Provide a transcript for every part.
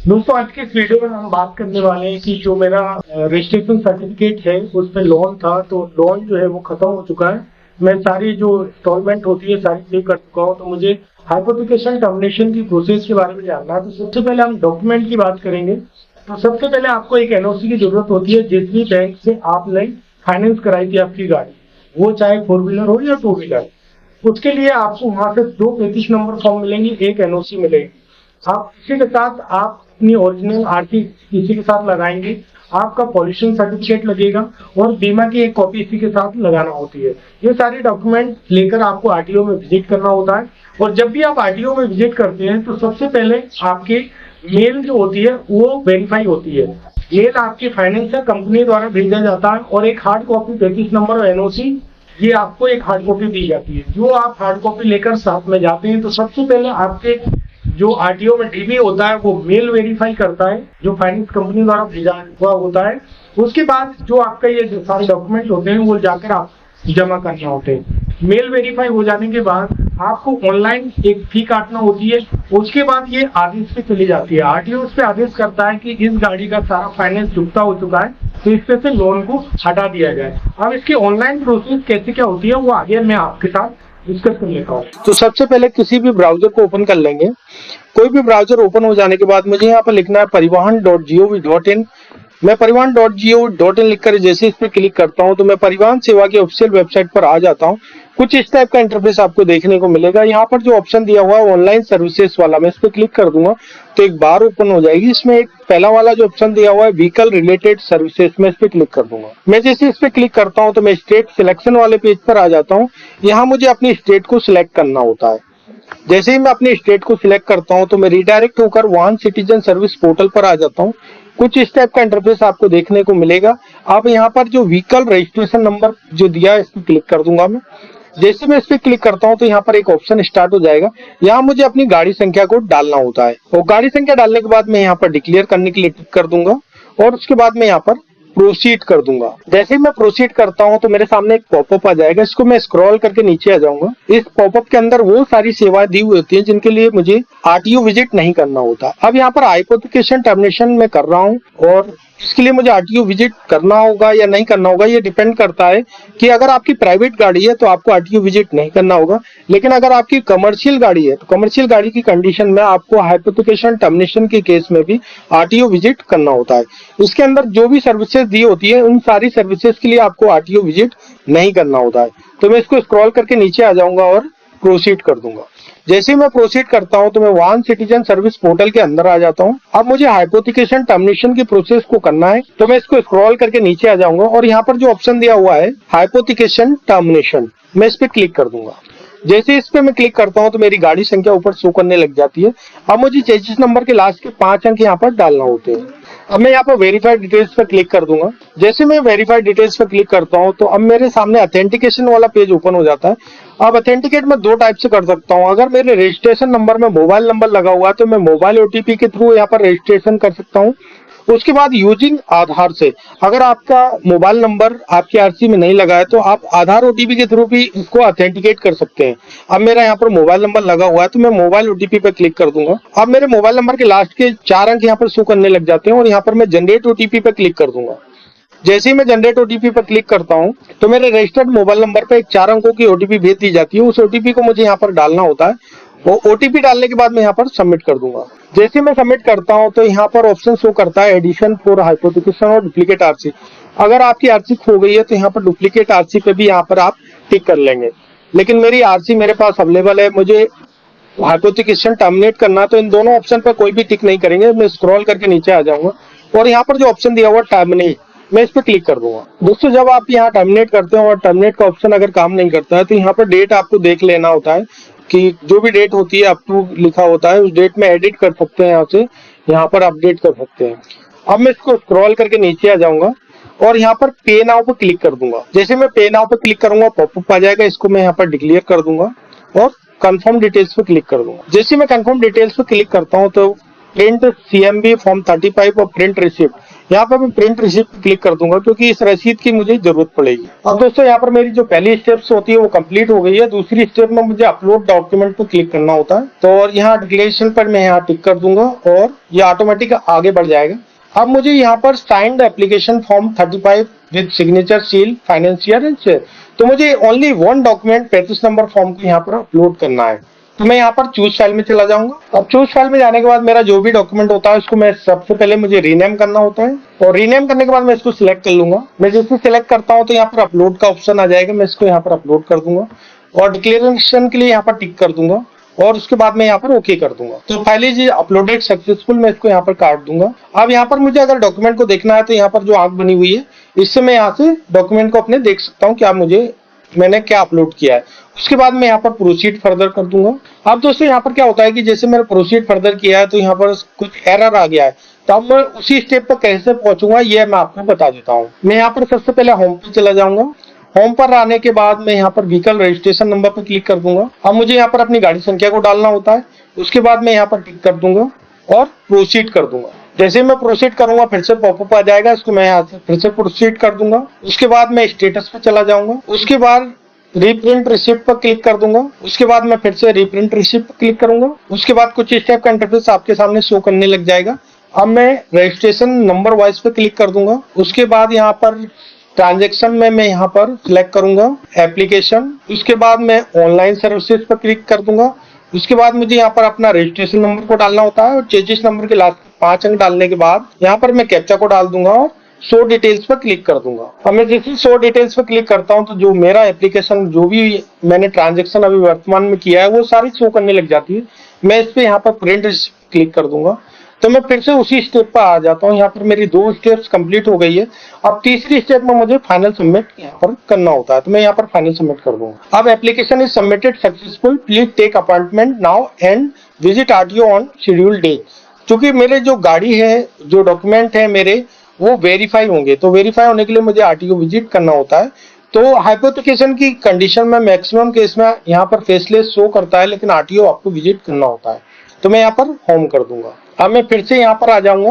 दोस्तों आज के इस वीडियो में हम बात करने वाले हैं कि जो मेरा रजिस्ट्रेशन सर्टिफिकेट है उस पर लोन था, तो लोन जो है वो खत्म हो चुका है। मैं सारी जो इंस्टॉलमेंट होती है सारी पे कर चुका हूँ, तो मुझे हाइपोथेकेशन टर्मिनेशन की प्रोसेस के बारे में जानना है। तो सबसे पहले हम डॉक्यूमेंट की बात करेंगे। तो सबसे पहले आपको एक एनओसी की जरूरत होती है। जिस भी बैंक से आपने फाइनेंस कराई थी आपकी गाड़ी, वो चाहे 4 व्हीलर हो या 2 व्हीलर, उसके लिए आपको वहां से 2 35 नंबर फॉर्म मिलेंगे, एक एनओसी मिलेगी। आप इसी के साथ आप अपनी ओरिजिनल आरसी इसी के साथ लगाएंगे, आपका पॉल्यूशन सर्टिफिकेट लगेगा और बीमा की एक कॉपी इसी के साथ लगाना होती है। ये सारे डॉक्यूमेंट लेकर आपको आरटीओ में विजिट करना होता है। और जब भी आप आरटीओ में विजिट करते हैं तो सबसे पहले आपके मेल जो होती है वो वेरीफाई होती है। मेल आपकी फाइनेंशियल कंपनी द्वारा भेजा जाता है और एक हार्ड कॉपी 35 नंबर और एनओसी, ये आपको एक हार्ड कॉपी दी जाती है। जो आप हार्ड कॉपी लेकर साथ में जाते हैं तो सबसे पहले आपके जो आरटीओ में डीबी होता है वो मेल वेरीफाई करता है, जो फाइनेंस कंपनी द्वारा भेजा हुआ होता है। उसके बाद जो आपका ये जो सारे डॉक्यूमेंट होते हैं वो जाकर आप जमा करना होते हैं। मेल वेरीफाई हो जाने के बाद आपको ऑनलाइन एक फी काटना होती है। उसके बाद ये आदेश पे चली जाती है। आरटीओ उस पे आदेश करता है कि इस गाड़ी का सारा फाइनेंस चुकता हो चुका है, तो इस पे से लोन को हटा दिया जाए। अब इसकी ऑनलाइन प्रोसेस कैसे क्या होती है वो आगे मैं आपके साथ डिस्कस कर लेता हूँ। तो सबसे पहले किसी भी ब्राउजर को ओपन कर लेंगे। कोई भी ब्राउजर ओपन हो जाने के बाद मुझे यहाँ पर लिखना है परिवहन.gov.in। मैं परिवहन.gov.in लिखकर जैसे इस पर क्लिक करता हूँ तो मैं परिवहन सेवा की ऑफिशियल वेबसाइट पर आ जाता हूँ। कुछ इस टाइप का इंटरफेस आपको देखने को मिलेगा। यहाँ पर जो ऑप्शन दिया हुआ है ऑनलाइन सर्विसेज वाला, मैं इस पर क्लिक कर दूंगा तो एक बार ओपन हो जाएगी। इसमें एक पहला वाला जो ऑप्शन दिया हुआ है व्हीकल रिलेटेड सर्विसेज, मैं इस पे क्लिक कर दूंगा। मैं जैसे इस पे क्लिक करता हूँ तो मैं स्टेट सिलेक्शन वाले पेज पर आ जाता हूँ। यहाँ मुझे अपनी स्टेट को सिलेक्ट करना होता है। जैसे ही मैं अपने स्टेट को सिलेक्ट करता हूं तो मैं रिडायरेक्ट होकर वाहन सिटीजन सर्विस पोर्टल पर आ जाता हूं। कुछ इस टाइप का इंटरफेस आपको देखने को मिलेगा। आप यहाँ पर जो व्हीकल रजिस्ट्रेशन नंबर जो दिया है इस पर क्लिक कर दूंगा मैं। जैसे मैं इस पर क्लिक करता हूं तो यहाँ पर एक ऑप्शन स्टार्ट हो जाएगा। यहाँ मुझे अपनी गाड़ी संख्या को डालना होता है और गाड़ी संख्या डालने के बाद मैं यहाँ पर डिक्लेयर करने के लिए क्लिक कर दूंगा और उसके बाद मैं यहाँ पर प्रोसीड कर दूंगा। जैसे ही मैं प्रोसीड करता हूं तो मेरे सामने एक पॉपअप आ जाएगा। इसको मैं स्क्रॉल करके नीचे आ जाऊंगा। इस पॉपअप के अंदर वो सारी सेवाएं दी हुई होती हैं जिनके लिए मुझे आरटीओ विजिट नहीं करना होता। अब यहाँ पर हाइपोथेकेशन टर्मिनेशन में कर रहा हूँ और इसके लिए मुझे आरटीओ विजिट करना होगा या नहीं करना होगा ये डिपेंड करता है कि अगर आपकी प्राइवेट गाड़ी है तो आपको आरटीओ विजिट नहीं करना होगा। लेकिन अगर आपकी कमर्शियल गाड़ी है तो कमर्शियल गाड़ी की कंडीशन में आपको हाइपोथेकेशन टर्मिनेशन के केस में भी आरटीओ विजिट करना होता है। इसके अंदर जो भी सर्विसेज दी होती है उन सारी सर्विसेज के लिए आपको आरटीओ विजिट नहीं करना होता है। तो मैं इसको स्क्रॉल करके नीचे आ जाऊंगा और प्रोसीड कर दूंगा। जैसे ही मैं प्रोसीड करता हूं तो मैं वाहन सिटीजन सर्विस पोर्टल के अंदर आ जाता हूं। अब मुझे हाइपोथेकेशन टर्मिनेशन की प्रोसेस को करना है तो मैं इसको स्क्रॉल करके नीचे आ जाऊंगा और यहाँ पर जो ऑप्शन दिया हुआ है हाइपोथेकेशन टर्मिनेशन, मैं इस पे क्लिक कर दूंगा। जैसे इस पे मैं क्लिक करता हूं तो मेरी गाड़ी संख्या ऊपर शो करने लग जाती है। अब मुझे चेसिस नंबर के लास्ट के 5 अंक यहाँ पर डालना होते हैं। अब मैं यहाँ पर वेरीफाइड डिटेल्स पर क्लिक कर दूंगा। जैसे मैं वेरीफाइड डिटेल्स पर क्लिक करता हूँ तो अब मेरे सामने ऑथेंटिकेशन वाला पेज ओपन हो जाता है। अब ऑथेंटिकेट मैं 2 टाइप से कर सकता हूँ। अगर मेरे रजिस्ट्रेशन नंबर में मोबाइल नंबर लगा हुआ है तो मैं मोबाइल ओटीपी के थ्रू यहाँ पर रजिस्ट्रेशन कर सकता हूँ। उसके बाद यूजिंग आधार से, अगर आपका मोबाइल नंबर आपकी आरसी में नहीं लगा है तो आप आधार ओटीपी के थ्रू भी इसको ऑथेंटिकेट कर सकते हैं। अब मेरा यहाँ पर मोबाइल नंबर लगा हुआ है तो मैं मोबाइल ओटीपी पे क्लिक कर दूंगा। अब मेरे मोबाइल नंबर के लास्ट के 4 अंक यहाँ पर शो करने लग जाते हैं और यहाँ पर मैं जनरेट ओटीपी पे क्लिक कर दूंगा। जैसे ही मैं जनरेट ओटीपी पर क्लिक करता हूं तो मेरे रजिस्टर्ड मोबाइल नंबर पे एक 4 अंकों की ओटीपी भेज दी जाती है। उस ओटीपी को मुझे यहाँ पर डालना होता है। वो ओटीपी डालने के बाद मैं यहाँ पर सबमिट कर दूंगा। जैसे मैं सबमिट करता हूं तो यहाँ पर ऑप्शन शो करता है एडिशन फॉर हाइपोथेकेशन और डुप्लीकेट आरसी। अगर आपकी आरसी खो गई है तो यहाँ पर डुप्लीकेट आरसी पे भी यहाँ पर आप टिक कर लेंगे। लेकिन मेरी आरसी मेरे पास अवेलेबल है, मुझे हाइपोथेकेशन टर्मिनेट करना, तो इन दोनों ऑप्शन पर कोई भी टिक नहीं करेंगे। मैं स्क्रॉल करके नीचे आ जाऊंगा और यहाँ पर जो ऑप्शन दिया हुआ टर्मिनेट, मैं इस पर क्लिक कर दूंगा। दोस्तों जब आप यहाँ टर्मिनेट करते हो और टर्मिनेट का ऑप्शन अगर काम नहीं करता है तो यहाँ पर डेट आपको देख लेना होता है कि जो भी डेट होती है अप टू लिखा होता है उस डेट में एडिट कर सकते हैं। यहाँ से यहाँ पर अपडेट कर सकते हैं। अब मैं इसको स्क्रॉल करके नीचे आ जाऊंगा और यहाँ पर पे नाउ पर क्लिक कर दूंगा। जैसे मैं पे नाउ पर क्लिक करूंगा पॉपअप आ जाएगा। इसको मैं यहाँ पर डिक्लेयर कर दूंगा और कंफर्म डिटेल्स पे क्लिक कर दूंगा। जैसे मैं कंफर्म डिटेल्स पे क्लिक करता हूँ तो प्रिंट सीएमबी फॉर्म 35 और प्रिंट रिसिप्ट, यहाँ पर मैं प्रिंट रिसिप्ट पे क्लिक कर दूंगा क्योंकि इस रसीद की मुझे जरूरत पड़ेगी। अब दोस्तों यहाँ पर मेरी जो पहली स्टेप्स होती है वो कंप्लीट हो गई है। दूसरी स्टेप में मुझे अपलोड डॉक्यूमेंट पे क्लिक करना होता है, तो और यहाँ डिक्लेरेशन पर मैं यहाँ टिक कर दूंगा और ये ऑटोमेटिक आगे बढ़ जाएगा। अब मुझे यहाँ पर signed application form 35 with signature seal financier and share, तो मुझे only one document 35 number form को यहाँ पर अपलोड करना है। तो मैं यहाँ पर चूज फाइल में चला जाऊंगा। अब चूज फाइल में जाने के बाद मेरा जो भी डॉक्यूमेंट होता है उसको मैं सबसे पहले मुझे रीनेम करना होता है, और रीनेम करने के बाद मैं इसको सिलेक्ट कर लूंगा। मैं जैसे सिलेक्ट करता हूँ तो यहाँ पर अपलोड का ऑप्शन आ जाएगा, मैं इसको यहाँ पर अपलोड कर दूंगा और डिक्लेरेशन के लिए यहाँ पर टिक कर दूंगा और उसके बाद मैं यहाँ पर ओके कर दूंगा। तो फाइल इज अपलोडेड सक्सेसफुल, मैं इसको यहाँ पर काट दूंगा। अब यहाँ पर मुझे अगर डॉक्यूमेंट को देखना है तो यहाँ पर जो आंख बनी हुई है इससे मैं यहाँ से डॉक्यूमेंट को अपने देख सकता हूँ क्या मैंने क्या अपलोड किया है। उसके बाद मैं यहाँ पर प्रोसीड फर्दर कर दूंगा। अब दोस्तों यहाँ पर क्या होता है कि जैसे मैंने प्रोसीड फर्दर किया है तो यहाँ पर कुछ एरर आ गया है, तो अब मैं उसी स्टेप पर कैसे पहुंचूंगा ये मैं आपको बता देता हूँ। मैं यहाँ पर सबसे पहले होम पे चला जाऊंगा। होम पर आने के बाद मैं यहाँ पर व्हीकल रजिस्ट्रेशन नंबर पर क्लिक कर दूंगा। अब मुझे यहाँ पर अपनी गाड़ी संख्या को डालना होता है। उसके बाद मैं यहाँ पर टिक कर दूंगा और प्रोसीड कर दूंगा। जैसे मैं प्रोसीड करूंगा फिर से पॉपअप आ जाएगा, इसको मैं यहाँ से फिर से प्रोसीड कर दूंगा। उसके बाद मैं स्टेटस पे चला जाऊंगा। उसके बाद रीप्रिंट रिसिप्ट पर क्लिक कर दूंगा। उसके बाद मैं फिर से रीप्रिंट रिसिप्ट पर क्लिक करूंगा। उसके बाद कुछ स्टेप का इंटरफेस आपके सामने शो करने लग जाएगा। अब मैं रजिस्ट्रेशन नंबर वाइज पे क्लिक कर दूंगा। उसके बाद यहाँ पर ट्रांजैक्शन में मैं यहाँ पर सिलेक्ट करूंगा एप्लीकेशन। उसके बाद मैं ऑनलाइन सर्विसेज पर क्लिक कर दूंगा। उसके बाद मुझे यहाँ पर अपना रजिस्ट्रेशन नंबर को डालना होता है और चेजिस नंबर के लास्ट 5 अंक डालने के बाद यहाँ पर मैं कैप्चा को डाल दूंगा और शो डिटेल्स पर क्लिक कर दूंगा। अब मैं जैसे शो डिटेल्स पर क्लिक करता हूँ तो जो मेरा एप्लीकेशन जो भी मैंने ट्रांजैक्शन अभी वर्तमान में किया है वो सारी शो करने लग जाती है। मैं इस पे यहाँ पर प्रिंट क्लिक कर दूंगा तो मैं फिर से उसी स्टेप पर आ जाता हूँ। यहाँ पर मेरी 2 स्टेप्स कंप्लीट हो गई है। अब तीसरी स्टेप में मुझे फाइनल सबमिट यहाँ पर करना होता है, तो मैं यहाँ पर फाइनल सबमिट कर दूंगा। अब application is submitted successful, please take appointment now and visit RTO on schedule day. क्योंकि मेरे जो गाड़ी है, जो डॉक्यूमेंट है मेरे, वो वेरीफाई होंगे, तो वेरीफाई होने के लिए मुझे आरटीओ विजिट करना होता है। तो हाइपोथेकेशन की कंडीशन में मैक्सिमम केस में यहाँ पर फेसलेस शो करता है, लेकिन आरटीओ आपको विजिट करना होता है। तो मैं यहाँ पर होम कर दूंगा। अब मैं फिर से यहाँ पर आ जाऊंगा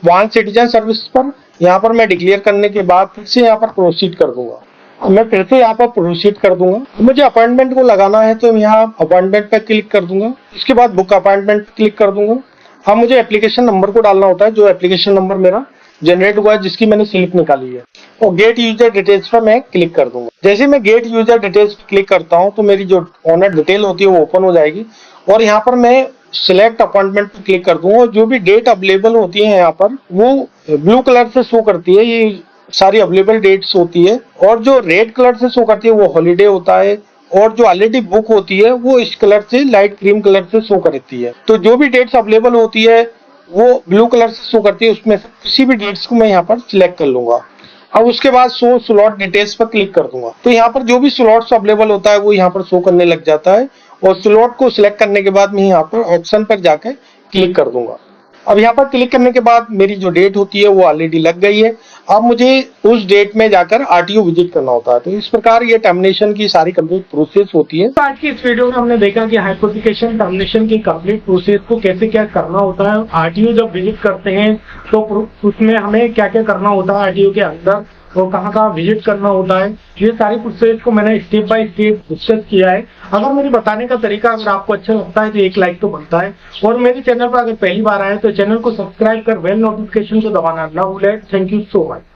वन सिटीजन सर्विस पर। यहाँ पर मैं डिक्लेयर करने के बाद फिर से यहाँ पर प्रोसीड कर दूंगा। मैं फिर से यहाँ पर प्रोसीड कर दूंगा। मुझे अपॉइंटमेंट को लगाना है तो यहाँ अपॉइंटमेंट पे क्लिक कर दूंगा। उसके बाद बुक अपॉइंटमेंट पे क्लिक कर दूंगा। अब मुझे एप्लीकेशन नंबर को डालना होता है, जो एप्लीकेशन नंबर मेरा जनरेट हुआ है, जिसकी मैंने स्लिप निकाली है, और गेट यूजर डिटेल्स पर मैं क्लिक कर दूंगा। जैसे मैं गेट यूजर डिटेल्स पर क्लिक करता हूँ तो मेरी जो ऑनर डिटेल होती है वो ओपन हो जाएगी और यहाँ पर मैं सिलेक्ट अपॉइंटमेंट पर क्लिक कर दूंगा। जो भी डेट अवेलेबल होती है यहाँ पर वो ब्लू कलर से शो करती है, ये सारी अवेलेबल डेट्स होती है, और जो रेड कलर से शो करती है वो हॉलीडे होता है, और जो ऑलरेडी बुक होती है वो इस कलर से लाइट क्रीम कलर से शो करती है। तो जो भी डेट्स अवेलेबल होती है वो ब्लू कलर से शो करती है, उसमें से किसी भी डेट्स को मैं यहाँ पर सिलेक्ट कर लूंगा। अब उसके बाद शो स्लॉट डिटेल्स पर क्लिक कर दूंगा। तो यहाँ पर जो भी स्लॉट्स अवेलेबल होता है वो यहाँ पर शो करने लग जाता है, और स्लॉट को सिलेक्ट करने के बाद मैं यहाँ पर ऑप्शन पर जाकर क्लिक कर दूंगा। अब यहाँ पर क्लिक करने के बाद मेरी जो डेट होती है वो ऑलरेडी लग गई है। अब मुझे उस डेट में जाकर आरटीओ विजिट करना होता है। तो इस प्रकार ये टर्मिनेशन की सारी कंप्लीट प्रोसेस होती है। तो आज की इस वीडियो में हमने देखा कि हाइपोथेकेशन टर्मिनेशन की कंप्लीट प्रोसेस को कैसे क्या करना होता है। आरटीओ जब विजिट करते हैं तो उसमें हमें क्या क्या करना होता है आरटीओ के अंदर, और कहाँ कहाँ विजिट करना होता है, ये सारी प्रोसेस को मैंने स्टेप बाय स्टेप डिस्कस किया है। अगर मेरे बताने का तरीका अगर आपको अच्छा लगता है तो एक लाइक तो बनता है, और मेरे चैनल पर अगर पहली बार आए तो चैनल को सब्सक्राइब कर बेल नोटिफिकेशन को दबाना ना भूलें। Thank you so much.